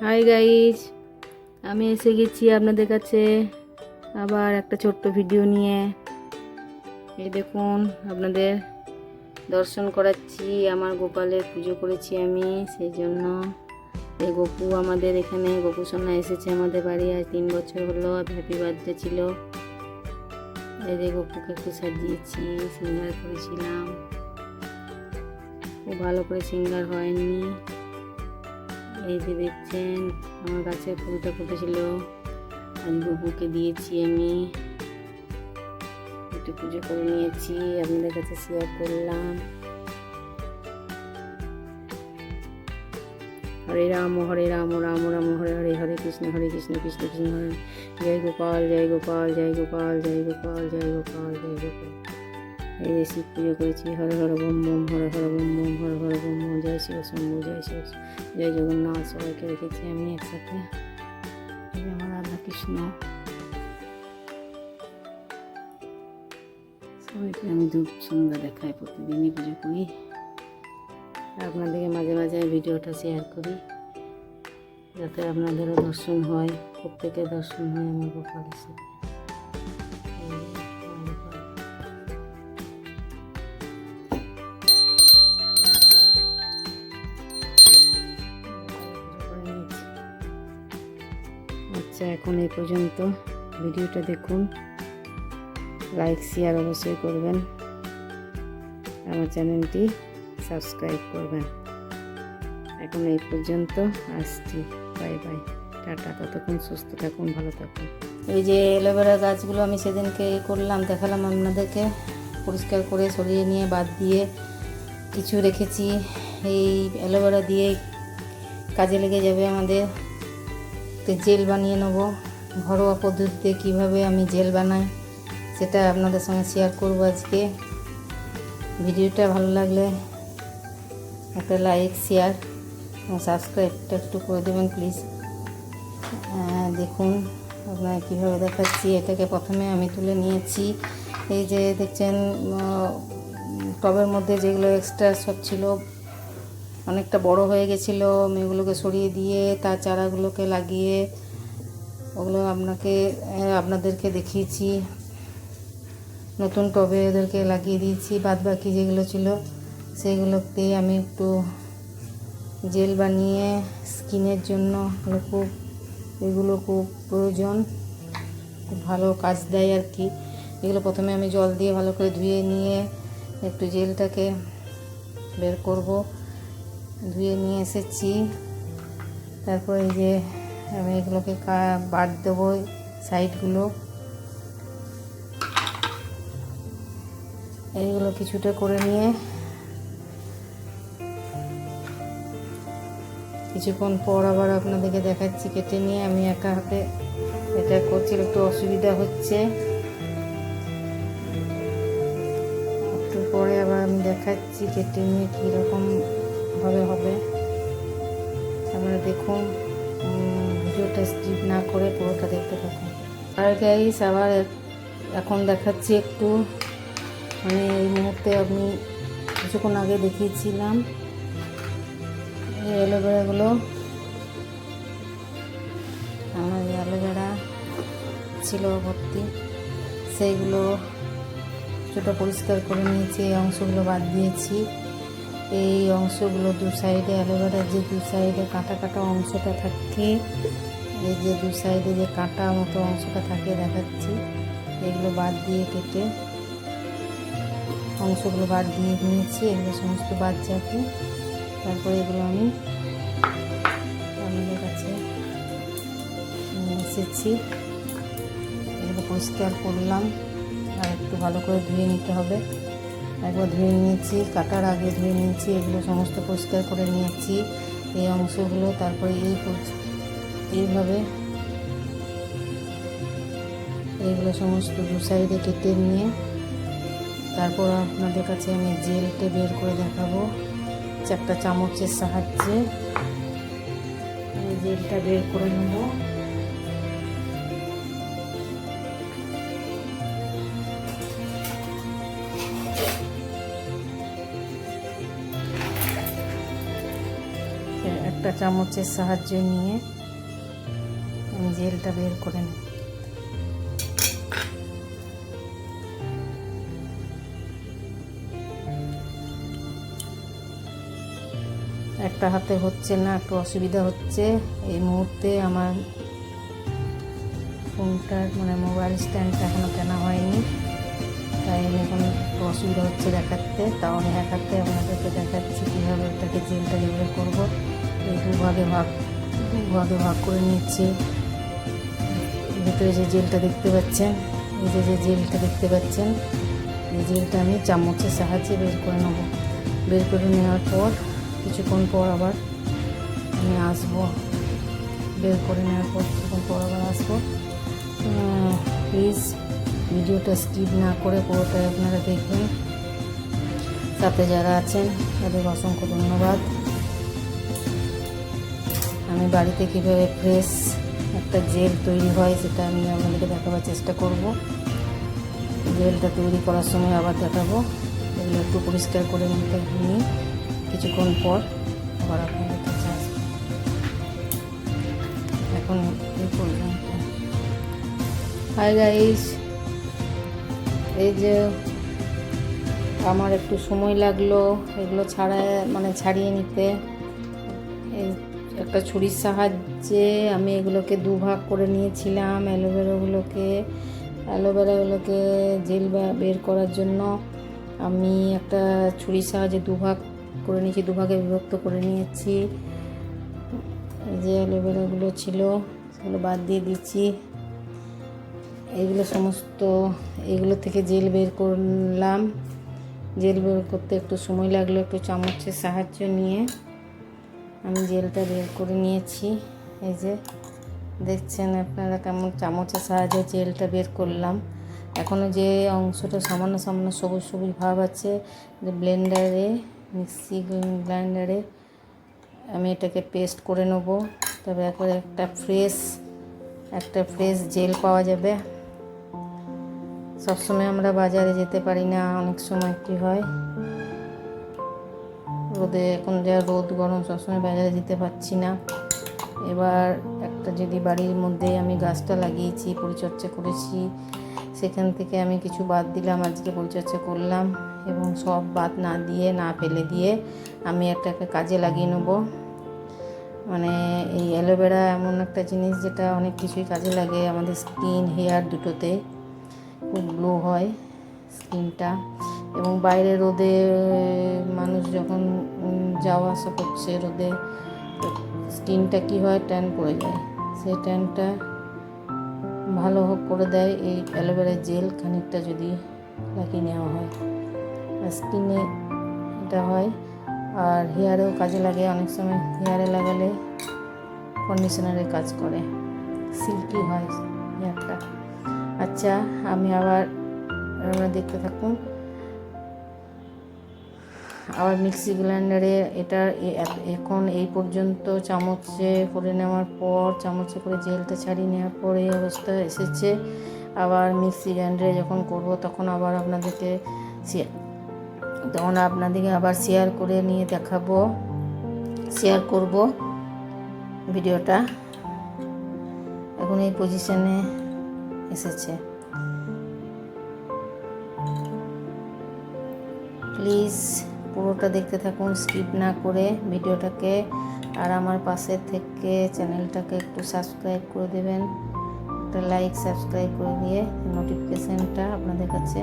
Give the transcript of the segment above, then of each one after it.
Hi guys, আমি এসে গেছি আপনাদের কাছে আবার একটা ছোট্ট ভিডিও নিয়ে। এই দেখুন, আপনাদের দর্শন করাচ্ছি। আমার গোপালের পুজো করেছি আমি, সেই জন্য এই গপু আমাদের এখানে, গপু সোনা এসেছে আমাদের বাড়ি। আজ 3 বছর হলো, হ্যাপি বার্থডে ছিল। এই যে গপুকে একটু সাজিয়েছি, সিঙ্গার করেছিলাম। খুব ভালো করে সিঙ্গার হয়নি। এই যে দেখছেন, আমার গাছের ফুলটা ফুটেছিল, আজ গপুকে দিয়েছি আমি। একটু পুজো করে নিয়েছি, আপনাদের কাছে শেয়ার করলাম। হরে রাম রাম রাম হরে হরে, হরে কৃষ্ণ কৃষ্ণ কৃষ্ণ হরে। জয় গোপাল জয় গোপাল জয় গোপাল জয় গোপাল জয় গোপাল জয় গোপাল। এই যে শিব পুজো করেছি। Hare Hare bomb bomb, Hare Hare bomb bomb, Hare Hare bomb bomb. জয় শিব শম্ভু, জয় শিব, জয় জগন্নাথ। সবাইকে রেখেছি আমি একসাথে। আমার রাধা কৃষ্ণ, সবাইকে আমি ধূপ সন্ধ্যা দেখাই, প্রতিদিনই পুজো করি। আপনাদেরকে মাঝে মাঝে ভিডিওটা শেয়ার করি, যাতে আপনাদেরও দর্শন হয়, প্রত্যেকের দর্শন হয় আমার গোপালের সাথে। আচ্ছা, এখন এই পর্যন্ত। ভিডিওটা দেখুন, লাইক শেয়ার অবশ্যই করবেন, আমার চ্যানেলটি সাবস্ক্রাইব করবেন। এখন এই পর্যন্ত, আসছি, বাই বাই, টাটা। ততক্ষণ সুস্থ থাকুন, ভালো থাকুন। এই যে অ্যালোভেরা গাছগুলো আমি সেদিনকে করলাম, দেখালাম আপনাদেরকে, পরিষ্কার করে সরিয়ে নিয়ে বাদ দিয়ে কিছু রেখেছি। এই অ্যালোভেরা দিয়ে কাজে লেগে যাবে আমাদের। জেল বানিয়ে নেব ঘরোয়া পদ্ধতিতে। কীভাবে আমি জেল বানাই সেটা আপনাদের সঙ্গে শেয়ার করব আজকে। ভিডিওটা ভালো লাগলে একটা লাইক শেয়ার এবং সাবস্ক্রাইবটা একটু করে দেবেন প্লিজ। দেখুন আপনারা কীভাবে দেখাচ্ছি। এটাকে প্রথমে আমি তুলে নিয়েছি। এই যে দেখছেন, টবের মধ্যে যেগুলো এক্সট্রা সব ছিল, অনেকটা বড় হয়ে গেছিলো। আমি এগুলোকে সরিয়ে দিয়ে তার চারাগুলোকে লাগিয়ে ওগুলো আপনাদেরকে দেখিয়েছি। নতুন টবে ওদেরকে লাগিয়ে দিয়েছি। বাদ বাকি যেগুলো ছিল সেগুলোতে আমি একটু জেল বানিয়ে স্কিনের জন্য এগুলো খুব প্রয়োজন, খুব ভালো কাজ দেয় আর কি। এগুলো প্রথমে আমি জল দিয়ে ভালো করে ধুয়ে নিয়ে একটু জেলটাকে বের করব। ধুয়ে নিয়ে এসেছি। তারপর এই যে আমি এগুলোকে বাদ দেবো, সাইডগুলো। এইগুলো কিছুটা করে নিয়ে কিছুক্ষণ পর আবার আপনাদেরকে দেখাচ্ছি কেটে নিয়ে। আমি একা হাতে এটা করছি, একটু অসুবিধা হচ্ছে। একটু পরে আবার আমি দেখাচ্ছি কেটে নিয়ে কীরকমভাবে হবে। আপনারা দেখুন, ভিডিওটা স্কিপ না করে পুরোটা দেখতে থাকুন। আর গাইস, আবার এখন দেখাচ্ছি একটু, মানে এই মুহূর্তে আমি কিছুক্ষণ আগে দেখিয়েছিলাম এই অ্যালোভেরাগুলো। আমার এই অ্যালোভেরা ছিল ভর্তি, সেইগুলো কিছুটা পরিষ্কার করে নিয়েছি। এই অংশগুলো বাদ দিয়েছি। এই অংশগুলো দু সাইডে, অ্যালোভেরার যে দু সাইডে কাটা কাটা অংশটা থাকে, এই যে দু সাইডে যে কাটা মতো অংশটা থাকে দেখাচ্ছি, এগুলো বাদ দিয়ে কেটে অংশগুলো বাদ দিয়ে নিয়েছি। এগুলো সমস্ত বাদ যাবে। তারপরে এগুলো আমি আপনাদের কাছে এসেছি। এগুলো পরিষ্কার করলাম, আর একটু ভালো করে ধুয়ে নিতে হবে। একবার ধুয়ে নিয়েছি, কাটার আগে ধুয়ে নিয়েছি। এগুলো সমস্ত পরিষ্কার করে নিয়েছি, এই অংশগুলো। তারপরে এইভাবে এইগুলো সমস্ত দু সাইডে কেটে নিয়ে তারপর আপনাদের কাছে আমি জেলটা বের করে দেখাবো একটা চামচের সাহায্যে। এই জেলটা বের করে নেব। একটা চামচের সাহায্য নিয়ে আমি জেলটা বের করে নিই। একটা হাতে হচ্ছে না, একটু অসুবিধা হচ্ছে এই মুহূর্তে। আমার ফোনটার মানে মোবাইল স্ট্যান্ডটা এখনও কেনা হয়নি, তাই আমি এখন একটু অসুবিধা হচ্ছে দেখাতে। তাও আমি এক হাতে আপনাদেরকে দেখাচ্ছি কীভাবে ওটাকে জেলটাকে বের করবো। এই দুভাগে ভাগ করে নিচ্ছি। ভেতরে যে জেলটা দেখতে পাচ্ছেন, এই যে জেলটা দেখতে পাচ্ছেন, এই জেলটা আমি চামচের সাহায্যে বের করে নেব। বের করে নেওয়ার পর কিছুক্ষণ পর আবার আমি আসবো। বের করে নেওয়ার পর কিছুক্ষণ পর আবার আসবো। প্লিজ ভিডিওটা স্কিপ না করে পুরোটাই আপনারা দেখবেন। সাথে যারা আছেন তাদের অসংখ্য ধন্যবাদ। আমি বাড়িতে কীভাবে ফ্রেশ একটা জেল তৈরি হয় সেটা আমি আপনাদেরকে দেখাবার চেষ্টা করব। জেলটা তৈরি করার সময় আবার দেখাবো। এগুলো একটু পরিষ্কার করে নিতে নিয়ে কিছুক্ষণ পর আবার আপনাদের কাছে আসবো। এখন এই পর্যন্ত। হাই গাইস, এই যে আমার একটু সময় লাগলো এগুলো ছাড়িয়ে নিতে। এই একটা ছুরির সাহায্যে আমি এগুলোকে দুভাগ করে নিয়েছিলাম। অ্যালোভেরাগুলোকে জেল বের করার জন্য আমি একটা ছুরির সাহায্যে দুভাগ করে নিয়েছি, দুভাগে বিভক্ত করে নিয়েছি। এই যে অ্যালোভেরাগুলো ছিল সেগুলো বাদ দিয়ে দিচ্ছি। এগুলো থেকে জেল বের করলাম। জেল বের করতে একটু সময় লাগলো, একটু চামচের সাহায্য নিয়ে আমি জেলটা বের করে নিয়েছি। এই যে দেখছেন আপনারা কেমন চামচের সাহায্যে জেলটা বের করলাম। এখনও যে অংশটা সামান্য সবুজ ভাব আছে, যে মিক্সি গ্রাইন্ডারে আমি এটাকে পেস্ট করে নেব। তবে একবার একটা ফ্রেশ জেল পাওয়া যাবে। সবসময় আমরা বাজারে যেতে পারি না, অনেক সময় কী হয় রোদে, এখন যা রোদ গরম, সবসময় বাজারে যেতে পারছি না। এবার একটা যদি বাড়ির মধ্যে আমি গাছটা লাগিয়েছি, পরিচর্যা করেছি, সেখান থেকে আমি কিছু বাদ দিলাম, আজকে পরিচর্যা করলাম এবং সব বাদ না ফেলে দিয়ে আমি একটাকে কাজে লাগিয়ে নেব। মানে এই অ্যালোভেরা এমন একটা জিনিস যেটা অনেক কিছুই কাজে লাগে। আমাদের স্কিন, হেয়ার দুটোতে খুব গ্লো হয় স্কিনটা। এবং বাইরে রোদে মানুষ যখন যাওয়া আসা করছে রোদে, স্কিনটা কী হয়, ট্যান পড়ে যায়। সেই ট্যানটা ভালো করে দেয় এই অ্যালোভেরা জেল খানিকটা যদি লাগিয়ে নেওয়া হয়। স্কিনে এটা হয়, আর হেয়ারেও কাজে লাগে। অনেক সময় হেয়ারে লাগালে কন্ডিশনারের কাজ করে, সিল্কি হয় হেয়ারটা। আচ্ছা, আমি আবার দেখতে থাকুন। আবার মিক্সি গ্রাইন্ডারে এখন এই পর্যন্ত চামচে করে নেওয়ার পর, চামচে করে জেলটা ছাড়িয়ে নেওয়ার পর এই অবস্থা এসেছে। আবার মিক্সি গ্রাইন্ডারে যখন করব তখন আবার আপনাদেরকে আবার শেয়ার করে নিয়ে দেখাবো, শেয়ার করব ভিডিওটা। এখন এই পজিশনে এসেছে। প্লিজ পুরোটা দেখতে থাকুন, স্কিপ না করে ভিডিওটাকে। আর আমার পাশে থেকে চ্যানেলটাকে একটু সাবস্ক্রাইব করে দেবেন, একটা লাইক সাবস্ক্রাইব করে দিয়ে নোটিফিকেশানটা আপনাদের কাছে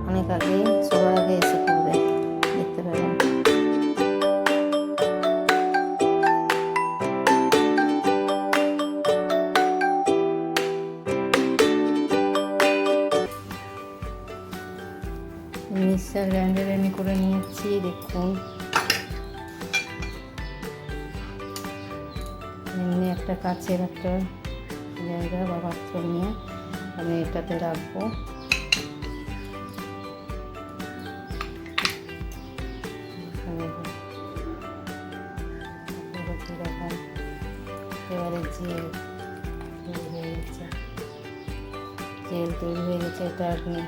অনেক আগে, সবার আগে এসে পড়বে, দেখতে পাবেন। মিক্সার গ্রাইন্ডারে আমি করে নিয়েছি, দেখুন। এমনি একটা কাচের একটা জায়গা বা পাত্র নিয়ে আমি এটাতে রাখবো। এবারে জেল তৈরি হয়ে গেছে। এটা আপনি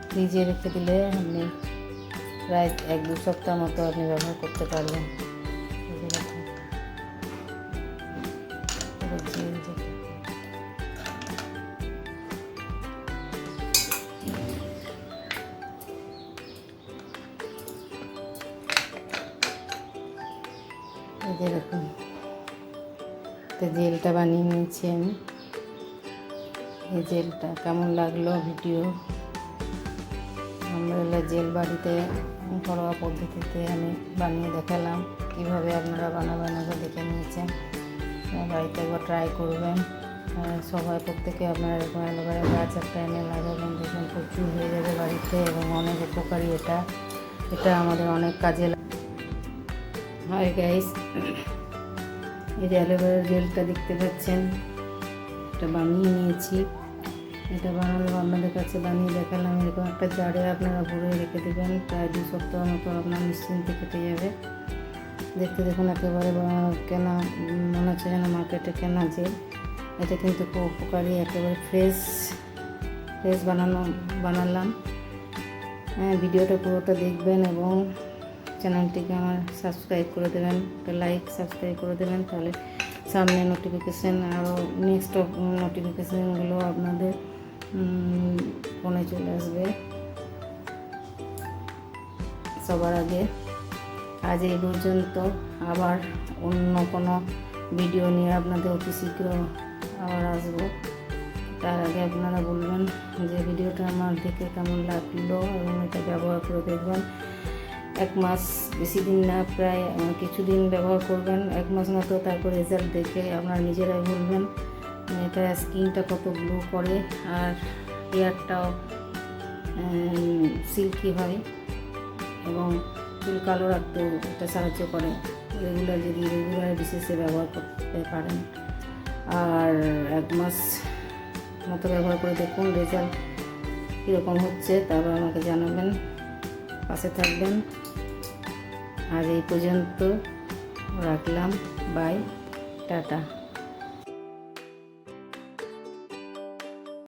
ফ্রিজে রেখে দিলে আপনি প্রায় 1-2 সপ্তাহ মতো আপনি ব্যবহার করতে পারবেন। এই যে দেখুন, পুরো জেল যেটা। এই যে দেখুন, তো জেলটা বানিয়ে নিয়েছি আমি। এই জেলটা কেমন লাগলো ভিডিও? আমরা জেল বাড়িতে ঘরোয়া পদ্ধতিতে আমি বানিয়ে দেখালাম, কীভাবে আপনারা বানাবেন ওটা দেখে নিয়েছেন। বাড়িতে একবার ট্রাই করবেন। সবাই প্রত্যেকে আপনারা এরকম অ্যালোভেরা গাছ একটা এনে লাগাবেন, দেখবেন প্রচুর হয়ে যাবে বাড়িতে এবং অনেক উপকারী এটা। এটা আমাদের অনেক কাজে লাগে। হাই গাইস, এই যে অ্যালোভেরার জেলটা দেখতে পাচ্ছেন, এটা বানিয়ে নিয়েছি। এটা বানালাম, আপনাদের কাছে বানিয়ে দেখালাম। এরকম একটা জারে আপনারা ভরে রেখে দেবেন, প্রায় 2 সপ্তাহ মতো আপনার নিশ্চিন্তে কেটে যাবে। দেখতে দেখুন একেবারে কেনা মনে হচ্ছে যেন মার্কেটে কেনা জেল। এটা কিন্তু খুব উপকারী, একেবারে ফ্রেশ বানালাম। ভিডিওটা পুরোটা দেখবেন এবং চ্যানেলটিকে আমার সাবস্ক্রাইব করে দেবেন, সাবস্ক্রাইব করে দেবেন, তাহলে সামনে নোটিফিকেশান আরও নেক্সট নোটিফিকেশানগুলো আপনাদের ফোনে চলে আসবে সবার আগে। আজ এই পর্যন্ত, আবার অন্য কোনো ভিডিও নিয়ে আপনাদের অতি শীঘ্র আবার আসবো। তার আগে আপনারা বলবেন যে ভিডিওটা আমার দেখে কেমন লাগলো এবং এটা ব্যবহার করে দেখবেন। 1 মাস, বেশি দিন না, প্রায় কিছুদিন ব্যবহার করবেন, 1 মাস মতো, তারপর রেজাল্ট দেখে আপনারা নিজেরাই বলবেন এটা স্কিনটা কত গ্লো করে আর হেয়ারটাও সিল্কি হয় এবং চুল কালো রাখতেও এটা সাহায্য করে। রেগুলার বেসিসে ব্যবহার করতে পারেন। আর 1 মাস মতো ব্যবহার করে দেখুন রেজাল্ট কীরকম হচ্ছে, তারপর আমাকে জানাবেন, পাশে থাকবেন। আজ এই পর্যন্ত রাখলাম, বাই, টাটা।